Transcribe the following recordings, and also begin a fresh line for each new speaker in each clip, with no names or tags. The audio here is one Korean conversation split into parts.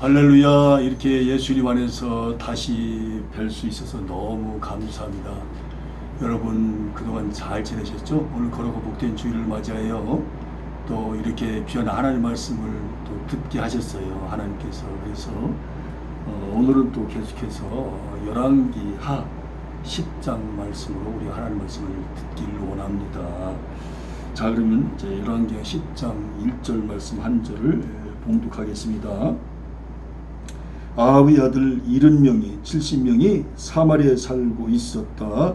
할렐루야. 이렇게 예수님 안에서 다시 뵐 수 있어서 너무 감사합니다. 여러분 그동안 잘 지내셨죠? 오늘 거룩하고 복된 주일을 맞이하여 또 이렇게 귀한 하나님 말씀을 또 듣게 하셨어요, 하나님께서. 그래서 오늘은 또 계속해서 열왕기 하 10장 말씀으로 우리 하나님 말씀을 듣기를 원합니다. 자, 그러면 이제 열왕기 10장 1절 말씀 한 절을 봉독하겠습니다. 아합의 아들 70명이 70명이 사마리아에 살고 있었다.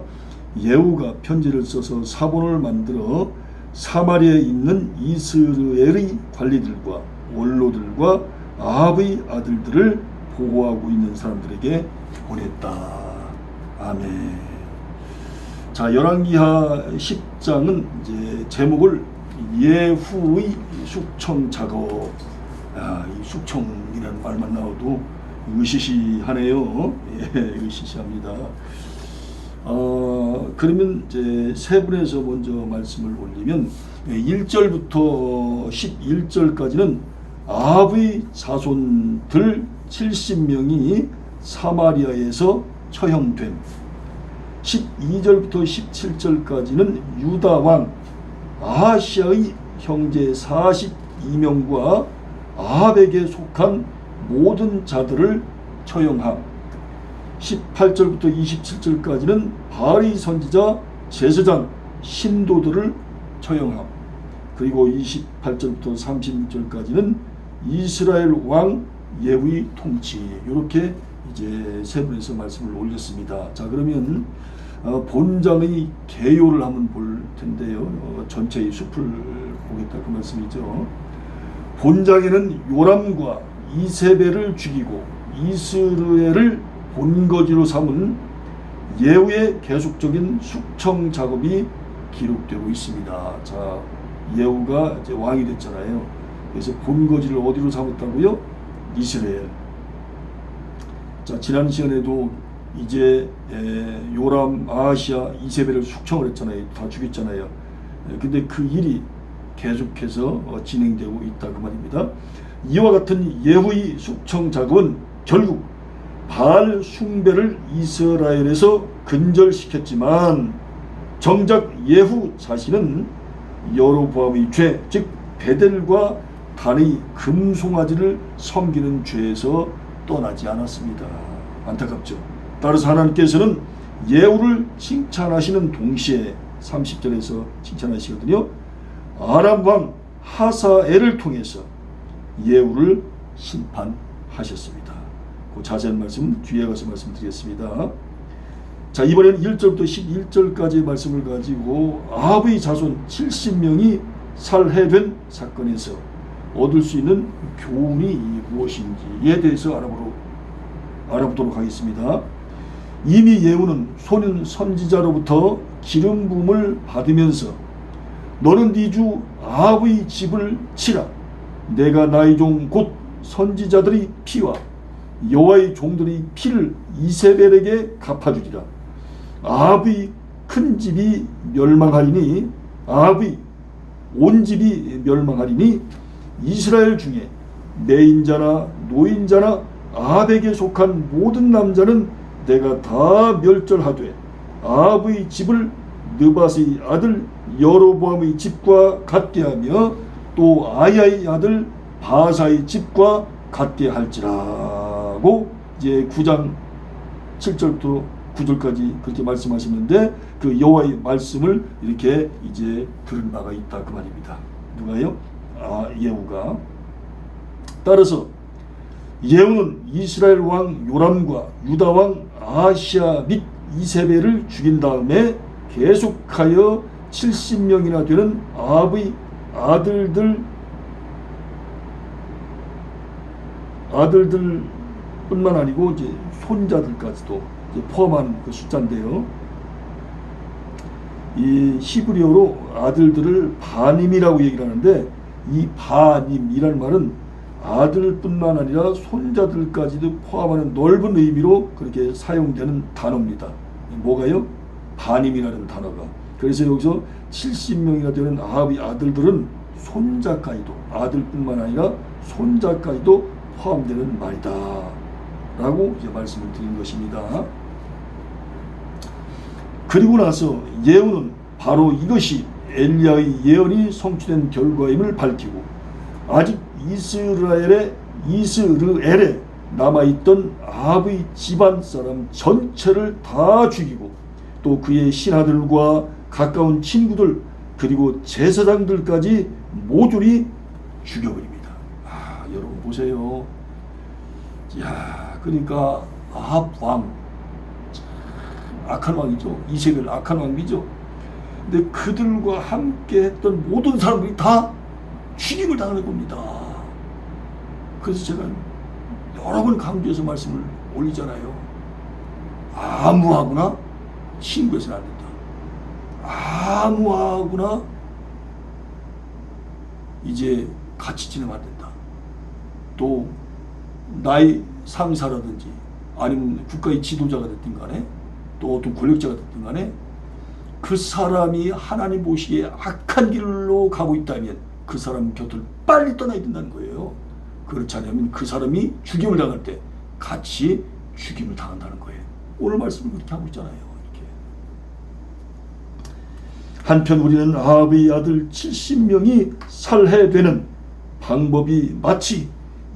예후가 편지를 써서 사본을 만들어 사마리아에 있는 이스라엘의 관리들과 원로들과 아합의 아들들을 보호하고 있는 사람들에게 보냈다. 아멘. 자, 열왕기하 10장은 이제 제목을 예후의 숙청 작업. 이 숙청이라는 말만 나와도 으시시하네요. 예, 으시시합니다. 그러면 이제 세 분에서 먼저 말씀을 올리면 1절부터 11절까지는 아합의 자손들 70명이 사마리아에서 처형됨. 12절부터 17절까지는 유다 왕 아하시아의 형제 42명과 아합에게 속한 모든 자들을 처형함. 18절부터 27절까지는 바알의 선지자 제사장 신도들을 처형함. 그리고 28절부터 36절까지는 이스라엘 왕 예후의 통치. 이렇게 이제 세 분에서 말씀을 올렸습니다. 자, 그러면 본장의 개요를 한번 볼 텐데요. 전체의 숲을 보겠다 그 말씀이죠. 본장에는 요람과 이세벨을 죽이고 이스라엘을 본거지로 삼은 예후의 계속적인 숙청 작업이 기록되고 있습니다. 자, 예후가 이제 왕이 됐잖아요. 그래서 본거지를 어디로 삼았다고요? 이스라엘. 자, 지난 시간에도 이제 요람, 아하시아, 이세벨을 숙청을 했잖아요. 다 죽였잖아요. 근데 그 일이 계속해서 진행되고 있다 그 말입니다. 이와 같은 예후의 숙청 작업은 결국 바알 숭배를 이스라엘에서 근절시켰지만 정작 예후 자신은 여로보암의 죄, 즉 베델과 단의 금송아지를 섬기는 죄에서 떠나지 않았습니다. 안타깝죠. 따라서 하나님께서는 예후를 칭찬하시는 동시에 30절에서 칭찬하시거든요. 아람 왕 하사엘을 통해서 예후를 심판하셨습니다. 그 자세한 말씀 뒤에 가서 말씀드리겠습니다. 자, 이번에는 1절부터 11절까지의 말씀을 가지고 아합의 자손 70명이 살해된 사건에서 얻을 수 있는 교훈이 무엇인지에 대해서 알아보도록 하겠습니다. 이미 예후는 소년 선지자로부터 기름 부음을 받으면서 너는 네 주 아합의 집을 치라. 내가 나의 종 곧 선지자들의 피와 여호와의 종들의 피를 이세벨에게 갚아주리라. 아합의 큰 집이 멸망하리니 아합의 온 집이 멸망하리니 이스라엘 중에 내인자나 노인자나 아합에게 속한 모든 남자는 내가 다 멸절하되 아합의 집을 느밧의 아들 여로보암의 집과 같게 하며 또 아야의 아들 바사의 집과 같게 할지라고 이제 9장 7절부터 9절까지 그렇게 말씀하시는데 그 여호와의 말씀을 이렇게 이제 들은 바가 있다 그 말입니다. 누가요? 예후가. 따라서 예후는 이스라엘 왕 요람과 유다 왕 아하시아 및 이세벨을 죽인 다음에 계속하여 70명이나 되는 아합의 아들들뿐만 아니고 이제 손자들까지도 이제 포함한 그 숫자인데요. 이 히브리어로 아들들을 바님이라고 얘기를 하는데 이 바님이라는 말은 아들뿐만 아니라 손자들까지도 포함하는 넓은 의미로 그렇게 사용되는 단어입니다. 뭐가요? 바님이라는 단어가. 그래서 여기서 70명이나 되는 아합의 아들들은 손자까지도, 아들뿐만 아니라 손자까지도 포함되는 말이다 라고 이제 말씀을 드린 것입니다. 그리고 나서 예후는 바로 이것이 엘리야의 예언이 성취된 결과임을 밝히고 아직 이스라엘에 남아있던 아합의 집안 사람 전체를 다 죽이고 또 그의 신하들과 가까운 친구들 그리고 제사장들까지 모조리 죽여버립니다. 여러분 보세요. 그러니까 아합 왕 악한 왕이죠. 이세벨 악한 왕이죠. 근데 그들과 함께 했던 모든 사람들이 다 죽임을 당하는 겁니다. 그래서 제가 여러 번 강조해서 말씀을 올리잖아요. 아무하거나 친구해서는 안 된다. 아무하거나 이제 같이 지내면 안 된다. 또 나의 상사라든지 아니면 국가의 지도자가 됐든 간에 또 어떤 권력자가 됐든 간에 그 사람이 하나님 보시기에 악한 길로 가고 있다면 그 사람 곁을 빨리 떠나야 된다는 거예요. 그렇지 않으면 그 사람이 죽임을 당할 때 같이 죽임을 당한다는 거예요. 오늘 말씀을 그렇게 하고 있잖아요. 이렇게. 한편 우리는 아합의 아들 70명이 살해되는 방법이 마치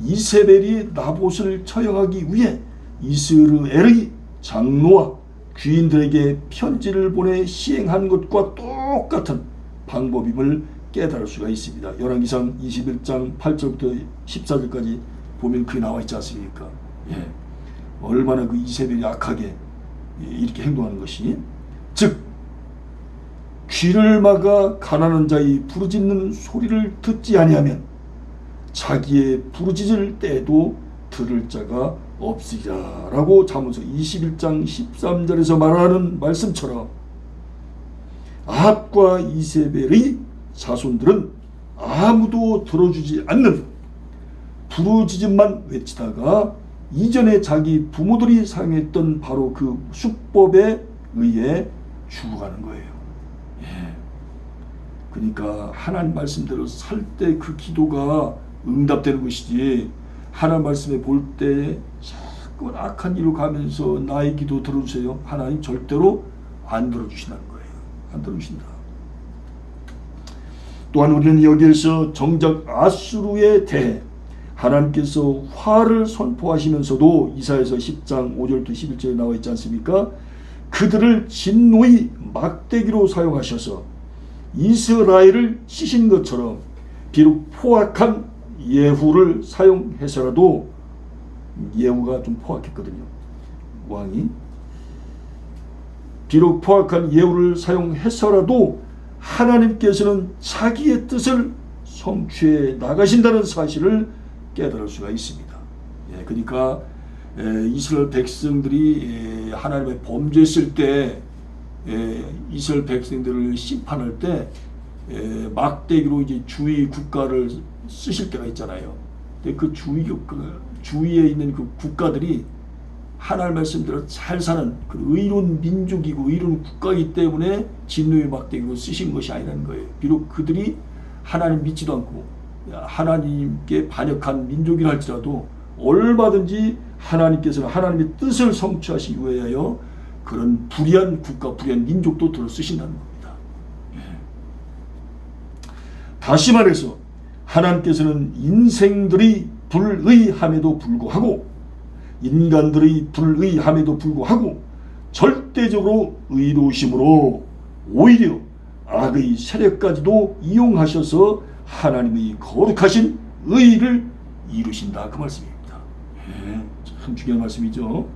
이세벨이 나봇을 처형하기 위해 이스라엘의 장로와 귀인들에게 편지를 보내 시행한 것과 똑같은 방법임을 깨달을 수가 있습니다. 열왕기상 21장 8절부터 14절까지 보면 그게 나와 있지 않습니까? 얼마나 그 이세벨이 악하게 이렇게 행동하는 것이, 즉 귀를 막아 가난한 자의 부르짖는 소리를 듣지 아니하면 자기의 부르짖을 때에도 들을 자가 없으리라 라고 잠언서 21장 13절에서 말하는 말씀처럼 아합과 이세벨의 자손들은 아무도 들어주지 않는 부르짖음만 외치다가 이전에 자기 부모들이 사용했던 바로 그 수법에 의해 죽어가는 거예요. 그러니까 하나님 말씀대로 살 때 그 기도가 응답되는 것이지, 하나님 말씀에 볼 때 자꾸 악한 일로 가면서 나의 기도 들어주세요, 하나님 절대로 안 들어주신다는 거예요. 안 들어주신다. 또한 우리는 여기에서 정작 아수르에 대해 하나님께서 화를 선포하시면서도 이사야서 10장 5절부터 11절에 나와 있지 않습니까? 그들을 진노의 막대기로 사용하셔서 이스라엘을 치신 것처럼 비록 포악한 예후를 사용해서라도, 예후가 좀 포악했거든요. 왕이 비록 포악한 예후를 사용해서라도 하나님께서는 자기의 뜻을 성취해 나가신다는 사실을 깨달을 수가 있습니다. 그러니까 이스라엘 백성들이 하나님의 범죄했을 때 이스라엘 백성들을 심판할 때 막대기로 이제 주위 국가를 쓰실 때가 있잖아요. 근데 그 주위에 있는 그 국가들이 하나님 말씀대로 잘 사는 그 의로운 민족이고 의로운 국가이기 때문에 진노의 막대기로 쓰신 것이 아니라는 거예요. 비록 그들이 하나님 믿지도 않고 하나님께 반역한 민족이라 할지라도 얼마든지 하나님께서는 하나님의 뜻을 성취하시기 위하여 그런 불의한 국가, 불의한 민족도 들어 쓰신다는 겁니다. 다시 말해서 하나님께서는 인생들이 불의함에도 불구하고, 인간들의 불의함에도 불구하고 절대적으로 의로우심으로 오히려 악의 세력까지도 이용하셔서 하나님의 거룩하신 의를 이루신다, 그 말씀입니다. 참 중요한 말씀이죠.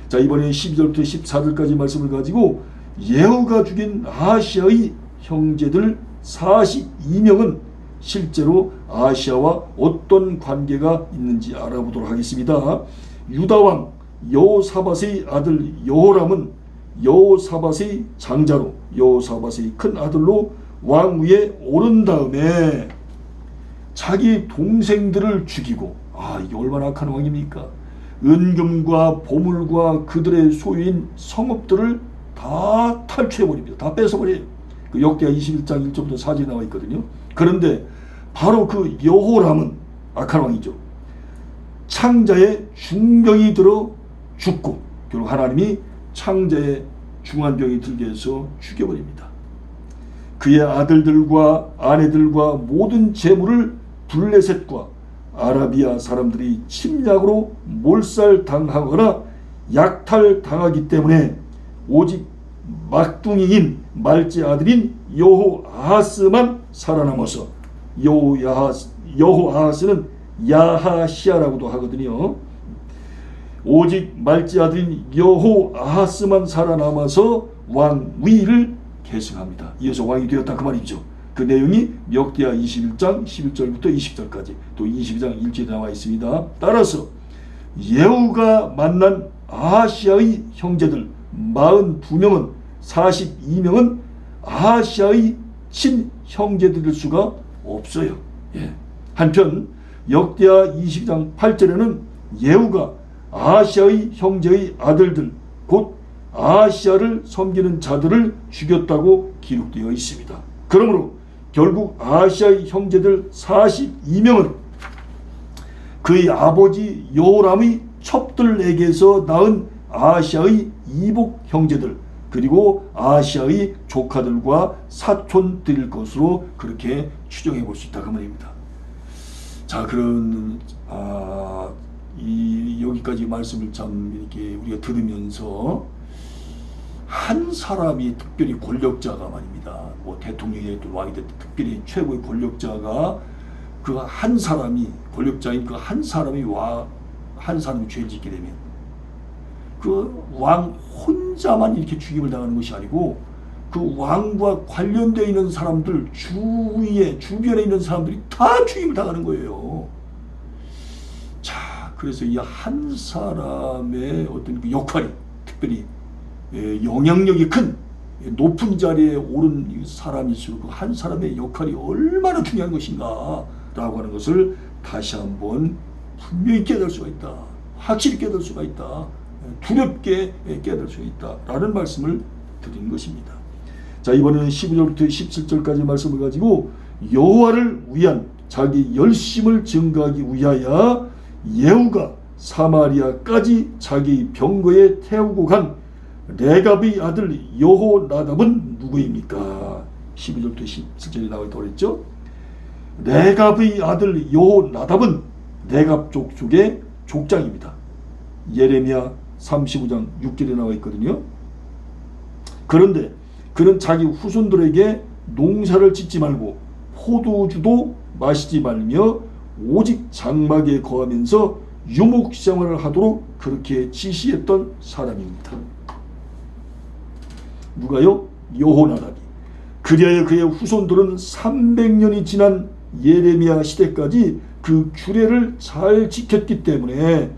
자, 이번에 12절부터 14절까지 말씀을 가지고 예후가 죽인 아시아의 형제들 42명은 실제로 아시아와 어떤 관계가 있는지 알아보도록 하겠습니다. 유다왕 여호사밧의 아들 여호람은 여호사밧의 장자로 여호사밧의 큰 아들로 왕위에 오른 다음에 자기 동생들을 죽이고, 이게 얼마나 악한 왕입니까? 은금과 보물과 그들의 소유인 성읍들을 다 탈취해버립니다. 다 뺏어버려요. 그 역대하 21장 1절부터 4절에 나와 있거든요. 그런데 바로 그 여호람은, 악한 왕이죠,
창자의 중병이 들어 죽고 결국 하나님이 창자의 중한 병이 들게 해서 죽여버립니다. 그의 아들들과 아내들과 모든 재물을 블레셋과 아라비아 사람들이 침략으로 몰살당하거나 약탈당하기 때문에 오직 막둥이인 말제 아들인 여호아하스만 살아남아서 여호아하스는 야하시아라고도 하거든요. 오직 말제 아들인 여호아하스만 살아남아서 왕위를 계승합니다. 이어서 왕이 되었다 그 말이죠. 그 내용이 역대하 21장 11절부터 20절까지 또 22장 1절에 나와 있습니다. 따라서 예후가 만난 아하시아의 형제들 42명은 42명은 아하시아의 친형제들일 수가 없어요. 한편 역대하 22장 8절에는 예후가 아하시아의 형제의 아들들 곧 아하시아를 섬기는 자들을 죽였다고 기록되어 있습니다. 그러므로 결국 아하시아의 형제들 42명은 그의 아버지 여호람의 첩들에게서 낳은 아하시아의 이복 형제들 그리고 아하시아의 조카들과 사촌들일 것으로 그렇게 추정해 볼 수 있다 그 말입니다. 자, 그런 여기까지 말씀을 참 이렇게 우리가 들으면서 한 사람이 특별히 권력자가 말입니다. 뭐 대통령이 또 왕이 됐든 특별히 최고의 권력자가 그 한 사람이 권력자인 그 한 사람이 한 사람이 죄를 짓게 되면 그 왕 혼자만 이렇게 죽임을 당하는 것이 아니고 그 왕과 관련되어 있는 사람들 주변에 있는 사람들이 다 죽임을 당하는 거예요. 자, 그래서 이 한 사람의 어떤 그 역할이 특별히 영향력이 큰 높은 자리에 오른 사람일수록 그 한 사람의 역할이 얼마나 중요한 것인가 라고 하는 것을 다시 한번 분명히 깨달을 수가 있다. 확실히 깨달을 수가 있다. 두렵게 깨달을 수가 있다 라는 말씀을 드린 것입니다. 자, 이번에는 15절부터 17절까지 말씀을 가지고 여호와를 위한 자기 열심을 증거하기 위하여 예후가 사마리아까지 자기 병거에 태우고 간 레갑의 아들 여호나답은 누구입니까? 12절부터 17절에 나와 있다고 그랬죠. 레갑의 아들 여호나답은 레갑 족속의 족장입니다. 예레미야 35장 6절에 나와 있거든요. 그런데 그는 자기 후손들에게 농사를 짓지 말고 포도주도 마시지 말며 오직 장막에 거하면서 유목생활을 하도록 그렇게 지시했던 사람입니다. 누가요? 여호나답이. 그리하여 그의 후손들은 300년이 지난 예레미야 시대까지 그 규례를 잘 지켰기 때문에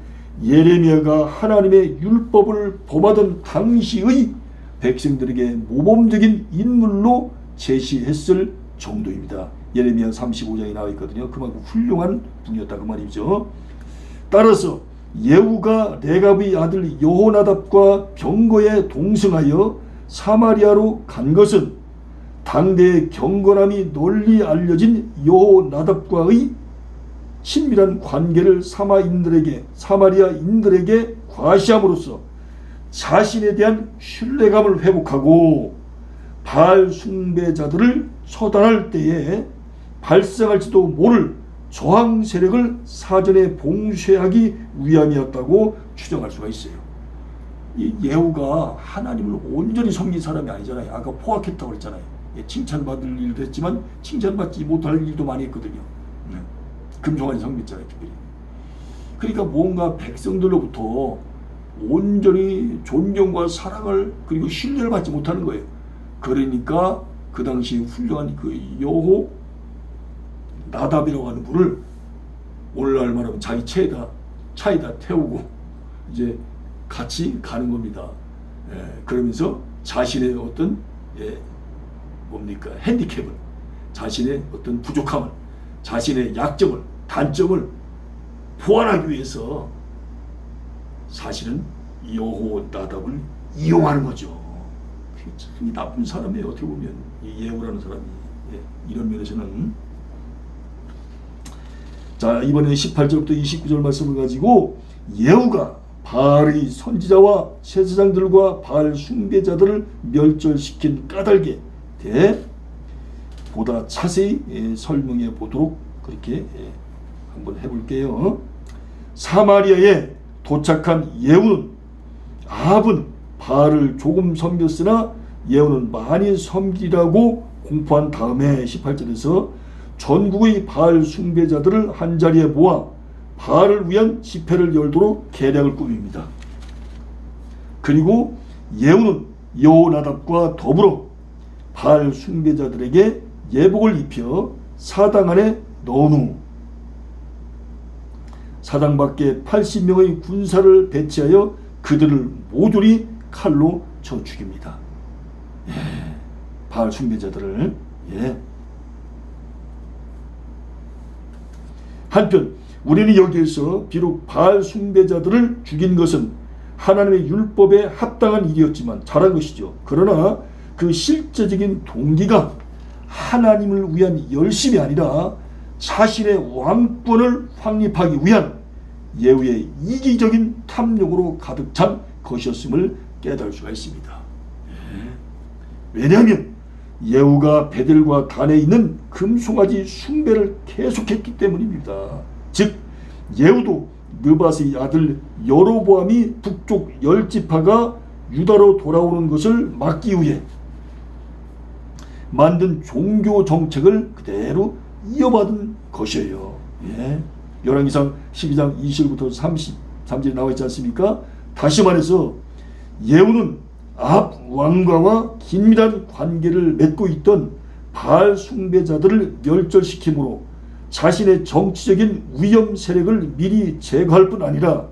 예레미야가 하나님의 율법을 범하던 당시의 백성들에게 모범적인 인물로 제시했을 정도입니다. 예레미야 35장에 나와 있거든요. 그만큼 훌륭한 분이었다 그 말이죠. 따라서 예후가 레갑의 아들 여호나답과 병거에 동승하여 사마리아로 간 것은 당대의 경건함이 널리 알려진 여호나답과의 친밀한 관계를 사마리아인들에게 과시함으로써 자신에 대한 신뢰감을 회복하고 바알 숭배자들을 처단할 때에 발생할지도 모를 저항 세력을 사전에 봉쇄하기 위함이었다고 추정할 수가 있어요. 이 예후가 하나님을 온전히 섬긴 사람이 아니잖아요. 아까 포악했다고 그랬잖아요. 칭찬받을 일도 했지만 칭찬받지 못할 일도 많이 했거든요. 금송아지 성했잖아요. 특별히. 그러니까 뭔가 백성들로부터 온전히 존경과 사랑을 그리고 신뢰를 받지 못하는 거예요. 그러니까 그 당시 훌륭한 그 여호 나답이라고 하는 분을 오늘날 말하면 자기 차에다 태우고 이제 같이 가는 겁니다. 그러면서 자신의 어떤 핸디캡을, 자신의 어떤 부족함을, 자신의 약점을, 단점을 보완하기 위해서 사실은 여호나답을 이용하는 거죠. 참 나쁜 사람이에요. 어떻게 보면 이 예후라는 사람이 이런 면에서는. 자, 이번에 18절부터 29절 말씀을 가지고 예후가 바알의 선지자와 제사장들과 바알 숭배자들을 멸절시킨 까닭에 대해 보다 자세히 설명해 보도록 그렇게 한번 해볼게요. 사마리아에 도착한 예후는 아합은 바알을 조금 섬겼으나 예후는 많이 섬기라고 공포한 다음에 18절에서 전국의 바알 숭배자들을 한자리에 모아 바알을 위한 집회를 열도록 계략을 꾸밉니다. 그리고 예후는 여호나답과 더불어 바알 숭배자들에게 예복을 입혀 사당 안에 넣은 후 사당 밖에 80명의 군사를 배치하여 그들을 모조리 칼로 쳐 죽입니다. 예, 바알 숭배자들을. 예. 한편 우리는 여기에서 비록 바알 숭배자들을 죽인 것은 하나님의 율법에 합당한 일이었지만 잘한 것이죠. 그러나 그 실제적인 동기가 하나님을 위한 열심이 아니라 자신의 왕권을 확립하기 위한 예후의 이기적인 탐욕으로 가득 찬 것이었음을 깨달을 수가 있습니다. 왜냐하면 예후가 베델과 단에 있는 금송아지 숭배를 계속했기 때문입니다. 즉 예후도 느밧의 아들 여로보암이 북쪽 10지파가 유다로 돌아오는 것을 막기 위해 만든 종교 정책을 그대로 이어받은 것이에요. 예. 열왕기상 12장 20절부터 33절에 나와 있지 않습니까? 다시 말해서 예후는 아합 왕가와 긴밀한 관계를 맺고 있던 바알 숭배자들을 멸절시키므로 자신의 정치적인 위험 세력을 미리 제거할 뿐 아니라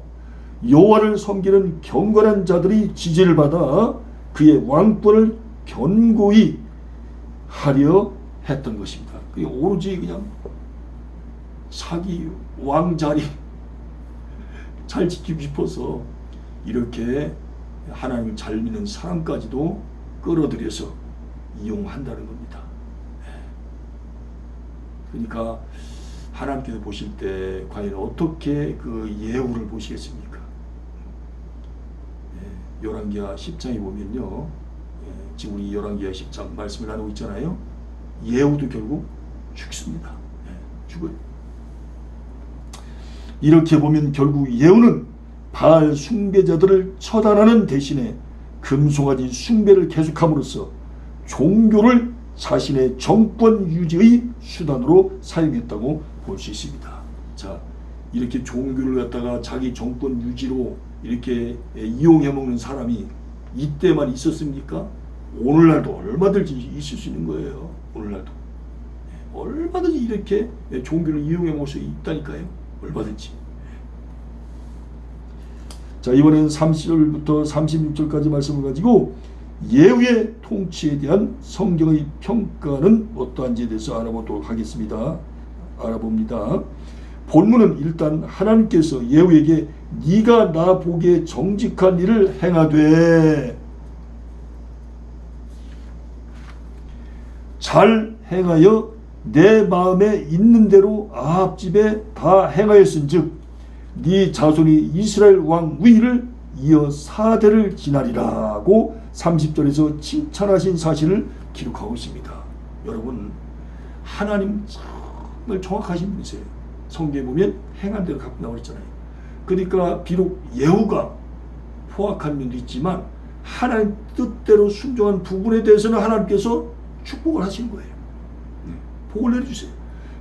여호와를 섬기는 경건한 자들이 지지를 받아 그의 왕권을 견고히 하려 했던 것입니다. 그게 오로지 그냥 자기 왕자리 잘 지키고 싶어서 이렇게 하나님을 잘 믿는 사람까지도 끌어들여서 이용한다는 겁니다. 그러니까 하나님께서 보실 때 과연 어떻게 그 예후를 보시겠습니까? 열왕기하 10장에 보면요, 지금 우리 열왕기하 10장 말씀을 나누고 있잖아요. 예후도 결국 죽습니다. 죽어요. 이렇게 보면 결국 예후는 바알 숭배자들을 처단하는 대신에 금송아지 숭배를 계속함으로써 종교를 자신의 정권 유지의 수단으로 사용했다고 볼 수 있습니다. 자, 이렇게 종교를 갖다가 자기 정권 유지로 이렇게 이용해 먹는 사람이 이때만 있었습니까? 오늘날도 얼마든지 있을 수 있는 거예요. 오늘날도 얼마든지 이렇게 종교를 이용해 먹을 수 있다니까요. 얼마든지. 자, 이번엔 30절부터 36절까지 말씀을 가지고 예후의 통치에 대한 성경의 평가는 어떠한지에 대해서 알아보도록 하겠습니다. 알아봅니다. 본문은 일단 하나님께서 예후에게 네가 나 보기에 정직한 일을 행하되 잘 행하여 내 마음에 있는 대로 아합 집에 다 행하였은즉 네 자손이 이스라엘 왕 위를 이어 4대를 지나리라고 30절에서 칭찬하신 사실을 기록하고 있습니다. 여러분, 하나님 정말 정확하신 분이세요. 성경에 보면 행한 대로 갖고 나오잖아요. 그러니까 비록 예후가 포악한 면도 있지만 하나님 뜻대로 순종한 부분에 대해서는 하나님께서 축복을 하신 거예요. 복을 내려주세요.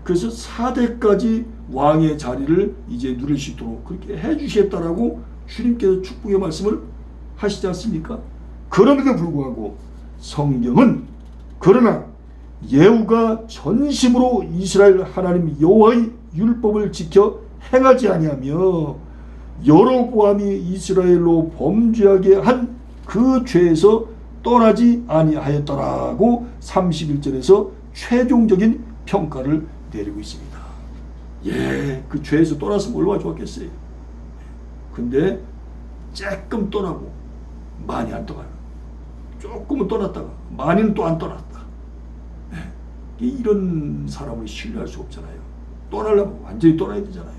그래서 4대까지 왕의 자리를 이제 누릴 수 있도록 그렇게 해주시겠다라고 주님께서 축복의 말씀을 하시지 않습니까? 그럼에도 불구하고 성경은 그러나 예후가 전심으로 이스라엘 하나님 여호와의 율법을 지켜 행하지 아니하며 여로보암이 이스라엘로 범죄하게 한 그 죄에서 떠나지 아니하였더라고 31절에서 최종적인 평가를 내리고 있습니다. 예, 그 죄에서 떠났으면 얼마나 좋았겠어요. 근데 조금 떠나고 많이 안 떠가요. 조금은 떠났다가 많이는 또 안 떠났다. 이런 사람을 신뢰할 수 없잖아요. 떠나려면 완전히 떠나야 되잖아요.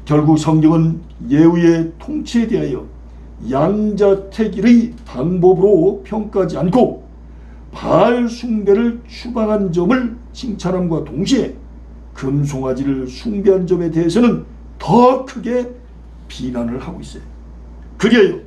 결국 성경은 예후의 통치에 대하여 양자택일의 방법으로 평가하지 않고 바알 숭배를 추방한 점을 칭찬함과 동시에 금송아지를 숭배한 점에 대해서는 더 크게 비난을 하고 있어요. 그리하여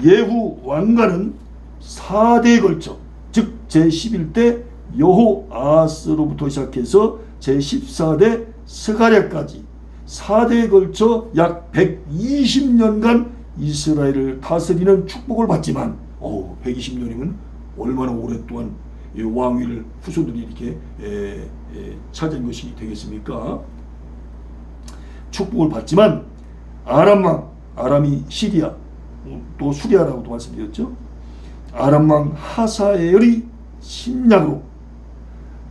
예후 왕가는 4대에 걸쳐, 즉 제11대 여호아하스로부터 시작해서 제14대 스가랴까지 4대에 걸쳐 약 120년간 이스라엘을 다스리는 축복을 받지만 120년이면 얼마나 오랫동안 왕위를 후손들이 이렇게 차지한 것이 되겠습니까? 축복을 받지만 아람왕, 아람이 시리아, 또 수리아라고도 말씀드렸죠. 아람왕 하사엘의 침략으로,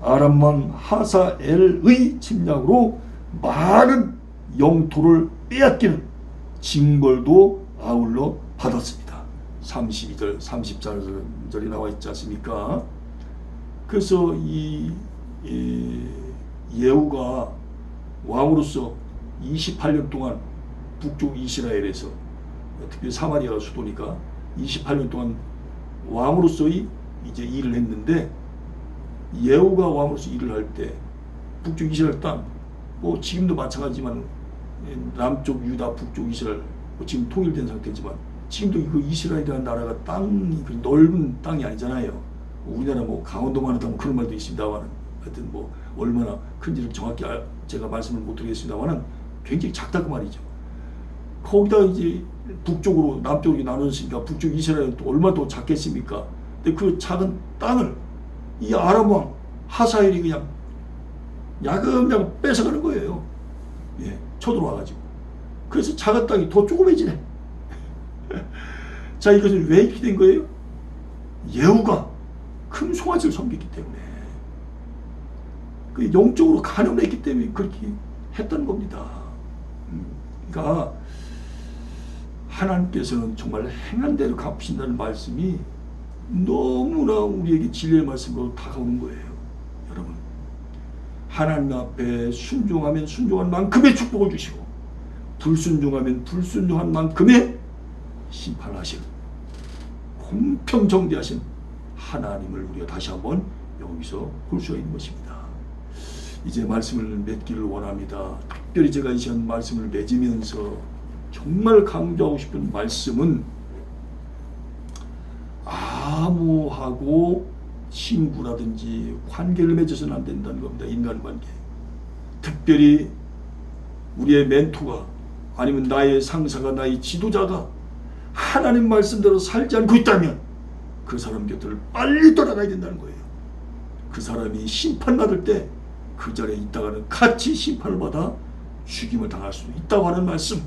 아람왕 하사엘의 침략으로 많은 영토를 빼앗기는 징벌도 아울러 받았습니다. 32절, 34절이 나와 있지 않습니까? 그래서 이 예후가 왕으로서 28년 동안 북쪽 이스라엘에서, 특히 사마리아가 수도니까 28년 동안 왕으로서의 이제 일을 했는데, 예후가 왕으로서 일을 할 때 북쪽 이스라엘 땅, 뭐 지금도 마찬가지지만 남쪽 유다, 북쪽 이스라엘 지금 통일된 상태지만 지금도 그 이스라엘이라는 나라가 땅이 그 넓은 땅이 아니잖아요. 우리나라 뭐 강원도만 하다 그런 말도 있습니다만, 하여튼 뭐 얼마나 큰지를 정확히 제가 말씀을 못 드리겠습니다만은 굉장히 작다 그 말이죠. 거기다 이제 북쪽으로 남쪽으로 나눠졌으니까 북쪽 이스라엘은 또 얼마나 더 작겠습니까? 근데 그 작은 땅을 이 아람 왕 하사엘이 그냥 야금야금 뺏어가는 거예요. 예, 쳐들어와가지고. 그래서 작은 땅이 더 조그매지네. 자, 이것은 왜 이렇게 된 거예요? 예후가 금송아지를 섬겼기 때문에, 그 영적으로 가늠했기 때문에 그렇게 했던 겁니다. 그러니까 하나님께서는 정말 행한 대로 갚으신다는 말씀이 너무나 우리에게 진리의 말씀으로 다가오는 거예요. 여러분, 하나님 앞에 순종하면 순종한 만큼의 축복을 주시고, 불순종하면 불순종한 만큼의 심판하시는 공평정대하신 하나님을 우리가 다시 한번 여기서 볼 수 있는 것입니다. 이제 말씀을 맺기를 원합니다. 특별히 제가 이 시간 말씀을 맺으면서 정말 강조하고 싶은 말씀은, 아무하고 친구라든지 관계를 맺어서는 안 된다는 겁니다. 인간관계. 특별히 우리의 멘토가, 아니면 나의 상사가, 나의 지도자가 하나님 말씀대로 살지 않고 있다면 그 사람 곁을 빨리 떠나가야 된다는 거예요. 그 사람이 심판받을 때 그 자리에 있다가는 같이 심판을 받아 죽임을 당할 수도 있다고 하는 말씀,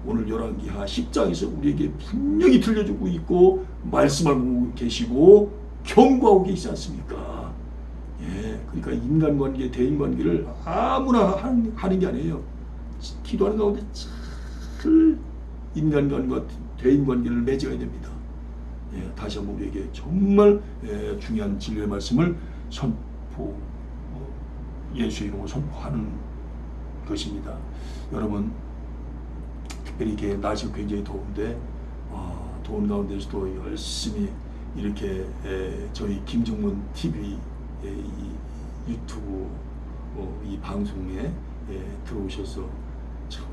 오늘 열왕기하 10장에서 우리에게 분명히 들려주고 있고 말씀하고 계시고 경고하고 계시지 않습니까? 예, 그러니까 인간관계, 대인관계를 아무나 하는 게 아니에요. 기도하는 가운데 잘 인간관계와 대인관계를 맺어야 됩니다. 예, 다시 한번 우리에게 정말 중요한 진리의 말씀을 예수의 이름으로 선포하는 것입니다. 여러분, 특별히 이렇게 날씨가 굉장히 더운데 더운 가운데서도 열심히 이렇게 저희 김정문 TV 이 유튜브 이 방송에 들어오셔서 참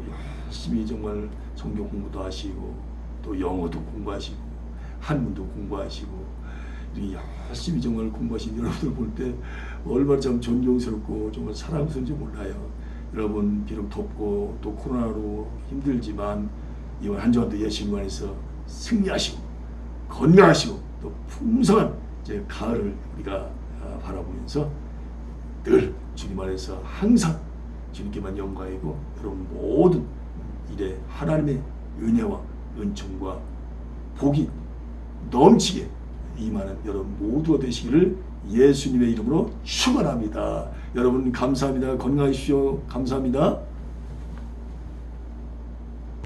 열심히 정말 성경 공부도 하시고 또 영어도 공부하시고 한문도 공부하시고 열심히 정말 공부하신 여러분들 볼 때 얼마나 참 존경스럽고 정말 사랑스러운지 몰라요. 여러분, 비록 덥고 또 코로나로 힘들지만 이번 한 주간도 예수님 안에서 승리하시고 건강하시고 또 풍성한 이제 가을을 우리가 바라보면서 늘 주님 안에서 항상 주님께만 영광이고 여러분 모든 일에 하나님의 은혜와 은총과 복이 넘치게 임하는 여러분 모두가 되시기를 예수님의 이름으로 축원합니다. 여러분 감사합니다. 건강하십시오. 감사합니다.